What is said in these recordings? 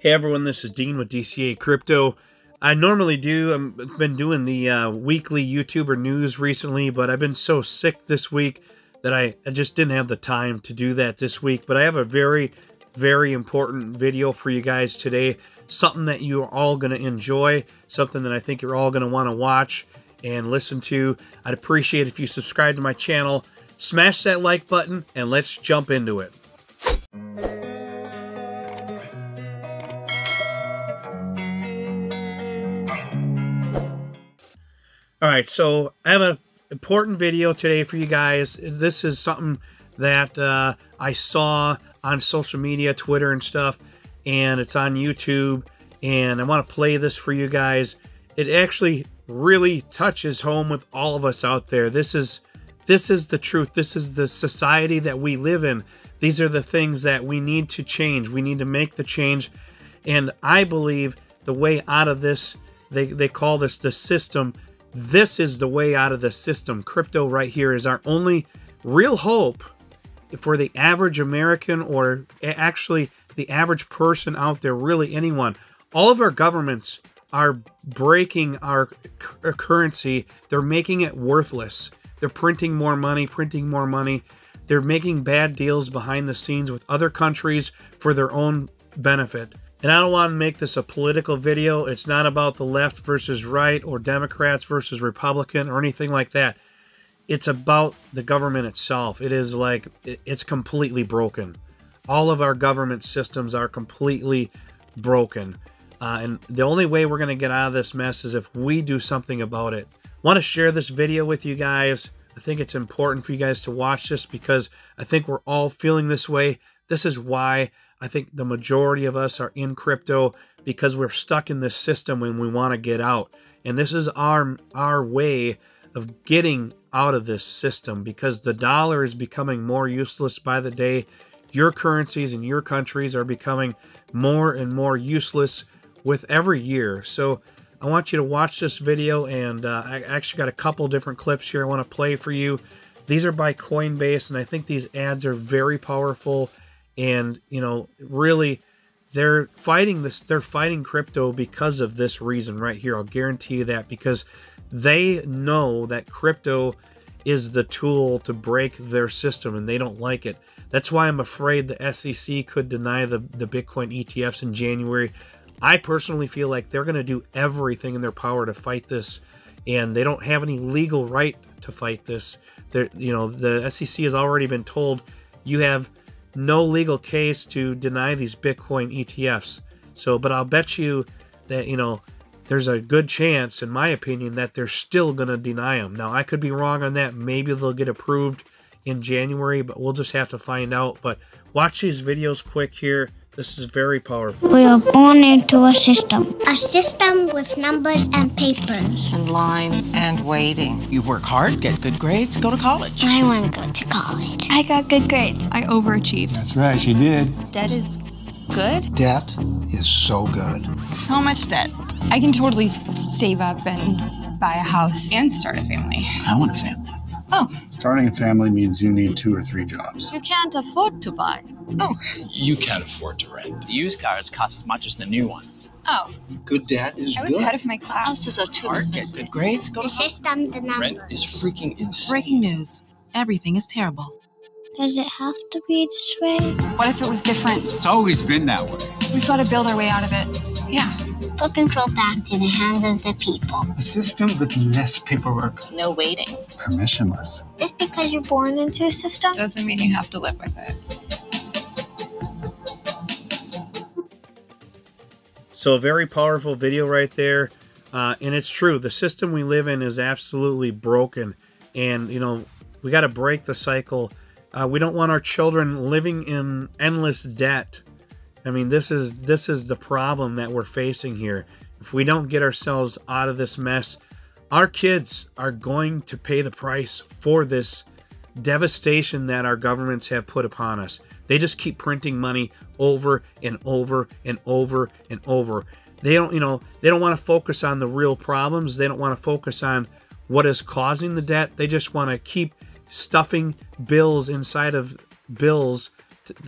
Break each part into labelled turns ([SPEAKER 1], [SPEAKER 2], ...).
[SPEAKER 1] Hey everyone, this is Dean with DCA Crypto. I normally I've been doing the weekly YouTuber news recently, but I've been so sick this week that I just didn't have the time to do that this week. But I have a very, very important video for you guys today. Something that you're all going to enjoy, something that I think you're all going to want to watch and listen to. I'd appreciate if you subscribe to my channel, smash that like button, and let's jump into it. Alright, so I have an important video today for you guys. This is something that I saw on social media, Twitter and stuff, and it's on YouTube, and I want to play this for you guys. It actually really touches home with all of us out there. This is the truth. This is the society that we live in. These are the things that we need to change. We need to make the change, and I believe the way out of this, they call this the system. This is the way out of the system. Crypto right here is our only real hope for the average American, or actually the average person out there, really anyone. All of our governments are breaking our currency. They're making it worthless. They're printing more money, They're making bad deals behind the scenes with other countries for their own benefit. And I don't want to make this a political video. It's not about the left versus right or Democrats versus Republican or anything like that. It's about the government itself. It is like, it's completely broken. All of our government systems are completely broken. And the only way we're going to get out of this mess is if we do something about it. I want to share this video with you guys. I think it's important for you guys to watch this because I think we're all feeling this way. This is why I think the majority of us are in crypto, because we're stuck in this system when we want to get out. And this is our way of getting out of this system, because the dollar is becoming more useless by the day. Your currencies in your countries are becoming more and more useless with every year. So I want you to watch this video, and I actually got a couple different clips here I want to play for you. These are by Coinbase, and I think these ads are very powerful. And, you know, really, they're fighting crypto because of this reason right here. I'll guarantee you that, because they know that crypto is the tool to break their system, and they don't like it. That's why I'm afraid the SEC could deny the Bitcoin ETFs in January. I personally feel like they're going to do everything in their power to fight this, and they don't have any legal right to fight this. You know, the SEC has already been told you have no legal case to deny these Bitcoin ETFs. So, but I'll bet you that, you know, there's a good chance, in my opinion, that they're still going to deny them. Now, I could be wrong on that. Maybe they'll get approved in January, but we'll just have to find out. But watch these videos quick here. This is very powerful.
[SPEAKER 2] We are born into a system with numbers and papers.
[SPEAKER 3] And lines.
[SPEAKER 4] And waiting. You work hard, get good grades, go to college.
[SPEAKER 2] I want to go to college.
[SPEAKER 5] I got good grades. I overachieved.
[SPEAKER 6] That's right, she did.
[SPEAKER 5] Debt is good?
[SPEAKER 6] Debt is so good.
[SPEAKER 5] So much debt. I can totally save up and buy a house and start a family.
[SPEAKER 6] I want a family.
[SPEAKER 5] Oh.
[SPEAKER 6] Starting a family means you need 2 or 3 jobs.
[SPEAKER 4] You can't afford to buy.
[SPEAKER 5] Oh.
[SPEAKER 7] You can't afford to rent. Used cars cost as much as the new ones.
[SPEAKER 5] Oh.
[SPEAKER 6] Good debt is
[SPEAKER 5] I was ahead of my class.
[SPEAKER 4] Houses are too Hard, expensive. get good grades, go
[SPEAKER 2] The
[SPEAKER 4] to college.
[SPEAKER 2] system, the numbers.
[SPEAKER 7] Rent is freaking insane.
[SPEAKER 4] Breaking news. Everything is terrible.
[SPEAKER 2] Does it have to be this way?
[SPEAKER 5] What if it was different?
[SPEAKER 6] It's always been that way.
[SPEAKER 5] We've got to build our way out of it. Yeah.
[SPEAKER 2] Put control back to the hands of the people.
[SPEAKER 6] A system with less paperwork.
[SPEAKER 4] No waiting.
[SPEAKER 6] Permissionless.
[SPEAKER 2] Just because you're born into a system?
[SPEAKER 5] Doesn't mean you have to live with it.
[SPEAKER 1] So a very powerful video right there. And it's true. The system we live in is absolutely broken. And, you know, we got to break the cycle. We don't want our children living in endless debt. I mean, this is the problem that we're facing here. If we don't get ourselves out of this mess, our kids are going to pay the price for this devastation that our governments have put upon us. They just keep printing money over and over and over and over. They don't, you know, they don't want to focus on the real problems. They don't want to focus on what is causing the debt. They just want to keep stuffing bills inside of bills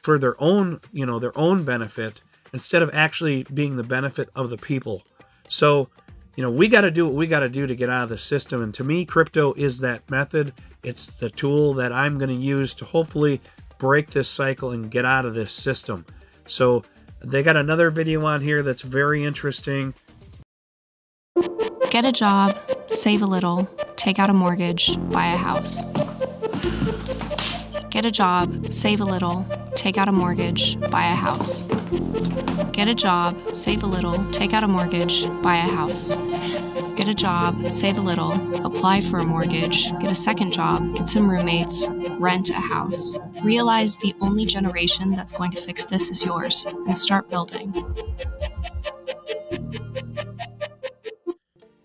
[SPEAKER 1] for their own, you know, their own benefit. instead of actually being the benefit of the people. So, you know, we got to do what we got to do to get out of the system. And to me, crypto is that method. It's the tool that I'm going to use to hopefully break this cycle and get out of this system. So they got another video on here that's very interesting.
[SPEAKER 5] Get a job, save a little, take out a mortgage, buy a house. Get a job, save a little, take out a mortgage, buy a house. Get a job, save a little, take out a mortgage, buy a house. Get a job, save a little, apply for a mortgage, get a second job, get some roommates, rent a house. Realize the only generation that's going to fix this is yours, and start building.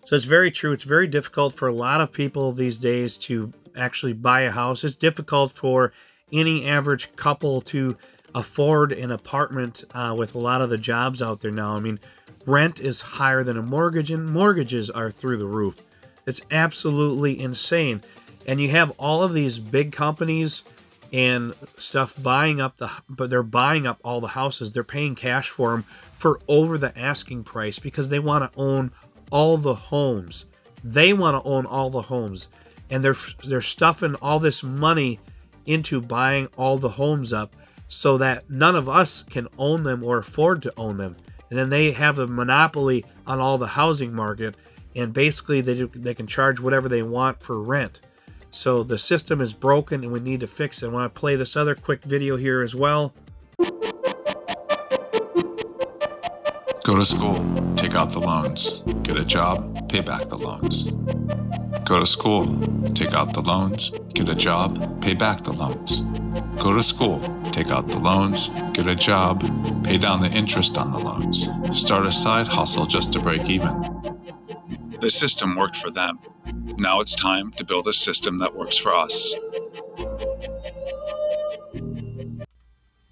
[SPEAKER 1] So it's very true. It's very difficult for a lot of people these days to actually buy a house. It's difficult for any average couple to afford an apartment with a lot of the jobs out there now. I mean, rent is higher than a mortgage, and mortgages are through the roof. It's absolutely insane. And you have all of these big companies and stuff buying up but they're buying up all the houses. They're paying cash for them for over the asking price because they want to own all the homes. They want to own all the homes, and they're stuffing all this money into buying all the homes up so that none of us can own them or afford to own them. And then they have a monopoly on all the housing market, and basically they can charge whatever they want for rent. So the system is broken and we need to fix it. I want to play this other quick video here as well.
[SPEAKER 3] Go to school, take out the loans. Get a job, pay back the loans. Go to school, take out the loans. Get a job, pay back the loans. Go to school, take out the loans. Get a job, pay down the interest on the loans. Start a side hustle just to break even. The system worked for them. Now it's time to build a system that works for us.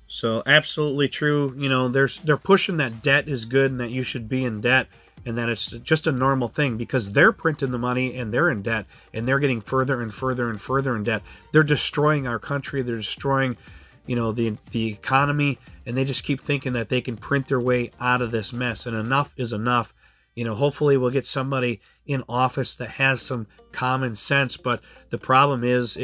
[SPEAKER 1] So absolutely true. You know, they're pushing that debt is good and that you should be in debt and that it's just a normal thing because they're printing the money and they're in debt and they're getting further and further and further in debt. They're destroying our country. They're destroying, you know, the economy, and they just keep thinking that they can print their way out of this mess, and enough is enough. You know, hopefully we'll get somebody in office that has some common sense, but the problem is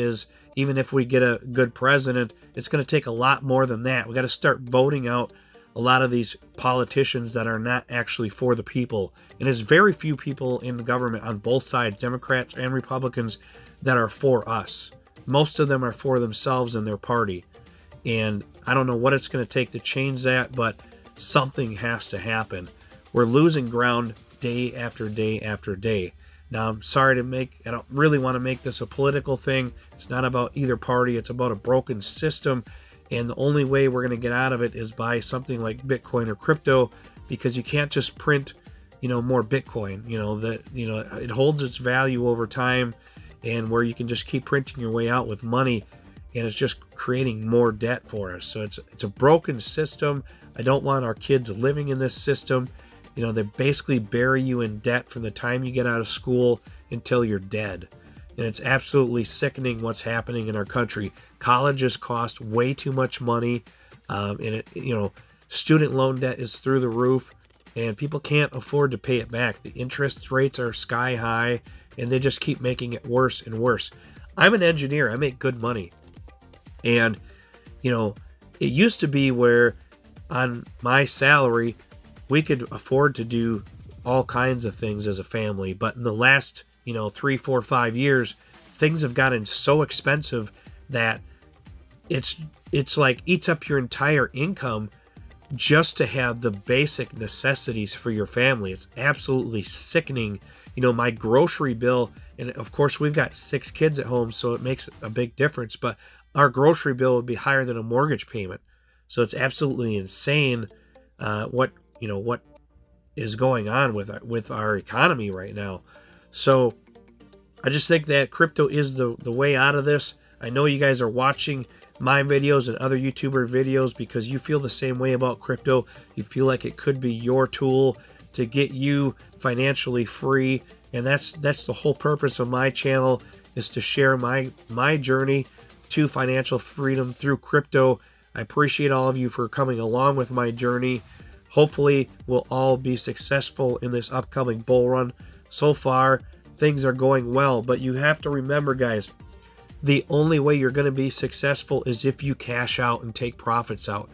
[SPEAKER 1] even if we get a good president, it's going to take a lot more than that. We got to start voting out a lot of these politicians that are not actually for the people. And there's very few people in the government on both sides, Democrats and Republicans, that are for us. Most of them are for themselves and their party. And I don't know what it's going to take to change that, but something has to happen. We're losing ground day after day after day. Now, I'm sorry I don't really want to make this a political thing. It's not about either party. It's about a broken system. And the only way we're going to get out of it is by something like Bitcoin or crypto, because you can't just print, you know, more Bitcoin. You know, that, you know, it holds its value over time, and where you can just keep printing your way out with money, and it's just creating more debt for us. So it's a broken system. I don't want our kids living in this system. You know, they basically bury you in debt from the time you get out of school until you're dead. And it's absolutely sickening what's happening in our country. Colleges cost way too much money. You know, student loan debt is through the roof, and people can't afford to pay it back. The interest rates are sky high, and they just keep making it worse and worse. I'm an engineer. I make good money. And, you know, it used to be where on my salary, we could afford to do all kinds of things as a family. But in the last, you know, 3, 4, 5 years, things have gotten so expensive that it's like eats up your entire income just to have the basic necessities for your family. It's absolutely sickening. You know, my grocery bill, and of course we've got 6 kids at home, so it makes a big difference, but our grocery bill would be higher than a mortgage payment. So it's absolutely insane what is going on with our economy right now. So I just think that crypto is the way out of this. I know you guys are watching my videos and other YouTuber videos because you feel the same way about crypto. You feel like it could be your tool to get you financially free, and that's the whole purpose of my channel, is to share my journey to financial freedom through crypto. I appreciate all of you for coming along with my journey. hopefully we'll all be successful in this upcoming bull run. So far, things are going well, but you have to remember, guys, the only way you're going to be successful is if you cash out and take profits out.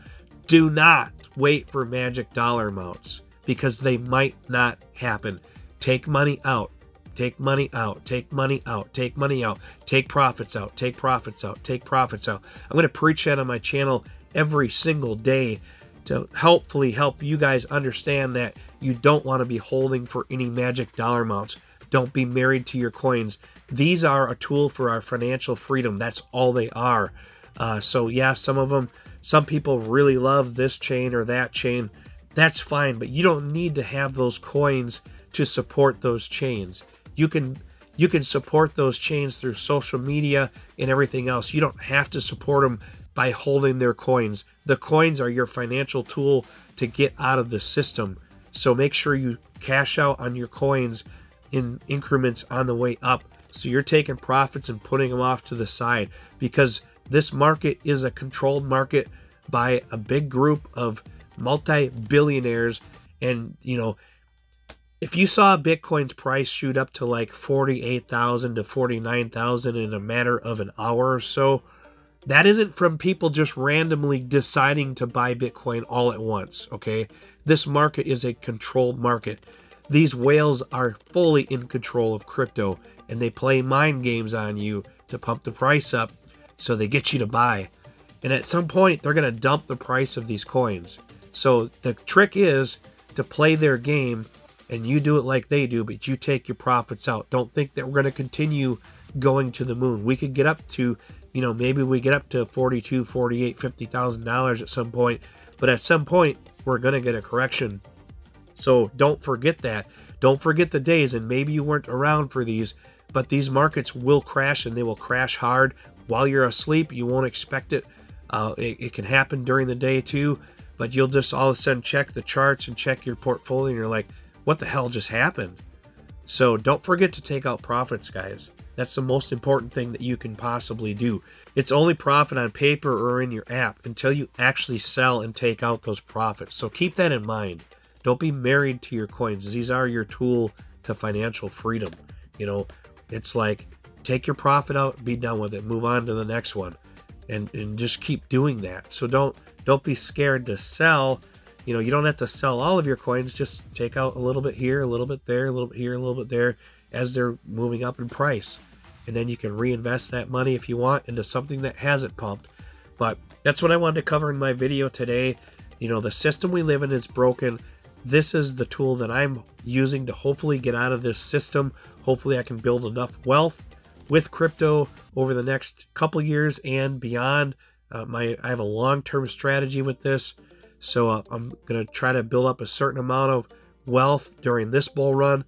[SPEAKER 1] Do not wait for magic dollar amounts, because they might not happen. Take money out. Take money out. Take money out. Take money out. Take profits out. Take profits out. Take profits out. I'm going to preach that on my channel every single day to hopefully help you guys understand that you don't want to be holding for any magic dollar amounts. Don't be married to your coins. These are a tool for our financial freedom. That's all they are. So yeah, some people really love this chain or that chain. That's fine, but you don't need to have those coins to support those chains. You can support those chains through social media and everything else. You don't have to support them by holding their coins. The coins are your financial tool to get out of the system. So make sure you cash out on your coins in increments on the way up. So you're taking profits and putting them off to the side, because this market is a controlled market by a big group of multi-billionaires. And, you know, if you saw Bitcoin's price shoot up to like 48,000 to 49,000 in a matter of an hour or so, that isn't from people just randomly deciding to buy Bitcoin all at once, okay? This market is a controlled market. These whales are fully in control of crypto, and they play mind games on you to pump the price up so they get you to buy. And at some point, they're going to dump the price of these coins. So the trick is to play their game, and you do it like they do, but you take your profits out. Don't think that we're going to continue going to the moon. We could get up to, you know, maybe we get up to $42,000, $48,000, $50,000 at some point, but at some point, we're going to get a correction. So don't forget that. Don't forget the days, and maybe you weren't around for these, but these markets will crash, and they will crash hard. While you're asleep, you won't expect it. It can happen during the day too, but you'll just all of a sudden check the charts and check your portfolio, and you're like, what the hell just happened? So don't forget to take out profits, guys. That's the most important thing that you can possibly do. It's only profit on paper or in your app until you actually sell and take out those profits. So keep that in mind. Don't be married to your coins. These are your tool to financial freedom. You know, it's like, take your profit out, be done with it, move on to the next one, and just keep doing that. So don't be scared to sell. You know, you don't have to sell all of your coins. Just take out a little bit here, a little bit there, a little bit here, a little bit there, as they're moving up in price. And then you can reinvest that money if you want into something that hasn't pumped. But that's what I wanted to cover in my video today. You know, the system we live in is broken. This is the tool that I'm using to hopefully get out of this system. Hopefully I can build enough wealth with crypto over the next couple years and beyond. I have a long-term strategy with this. So I'm going to try to build up a certain amount of wealth during this bull run,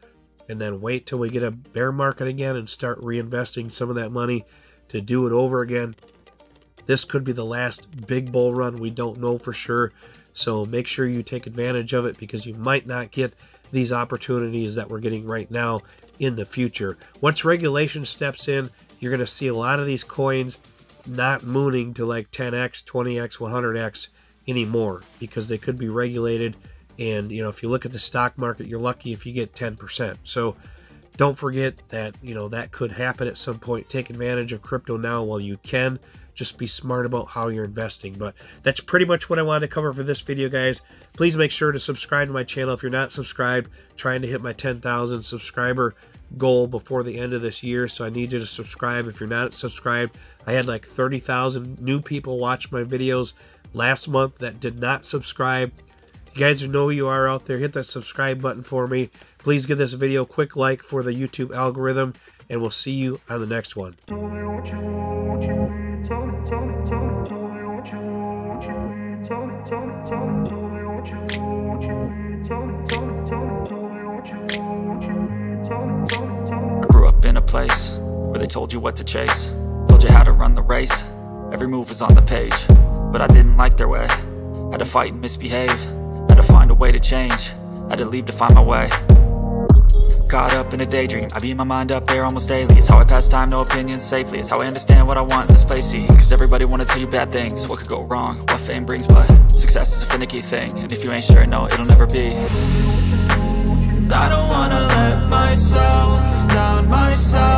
[SPEAKER 1] and then wait till we get a bear market again and start reinvesting some of that money to do it over again. This could be the last big bull run. We don't know for sure. So make sure you take advantage of it, because you might not get these opportunities that we're getting right now in the future. Once regulation steps in, you're going to see a lot of these coins not mooning to like 10x, 20x, 100x anymore, because they could be regulated. And, you know, if you look at the stock market, you're lucky if you get 10%. So don't forget that, you know, that could happen at some point. Take advantage of crypto now while you can. Just be smart about how you're investing. But that's pretty much what I wanted to cover for this video, guys. Please make sure to subscribe to my channel if you're not subscribed. Trying to hit my 10,000 subscriber goal before the end of this year, so I need you to subscribe if you're not subscribed. I had like 30,000 new people watch my videos last month that did not subscribe. You guys know who you are out there. Hit that subscribe button for me. Please give this video a quick like for the YouTube algorithm, and we'll see you on the next one.
[SPEAKER 8] I grew up in a place where they told you what to chase, told you how to run the race. Every move was on the page, but I didn't like their way. Had to fight and misbehave, had to find a way to change, had to leave to find my way. caught up in a daydream. I beat my mind up there almost daily. It's how I pass time, no opinions safely. It's how I understand what I want in this place, see. Cause everybody wanna tell you bad things. What could go wrong, what fame brings, but success is a finicky thing. And if you ain't sure, no, it'll never be. I don't wanna let myself down myself.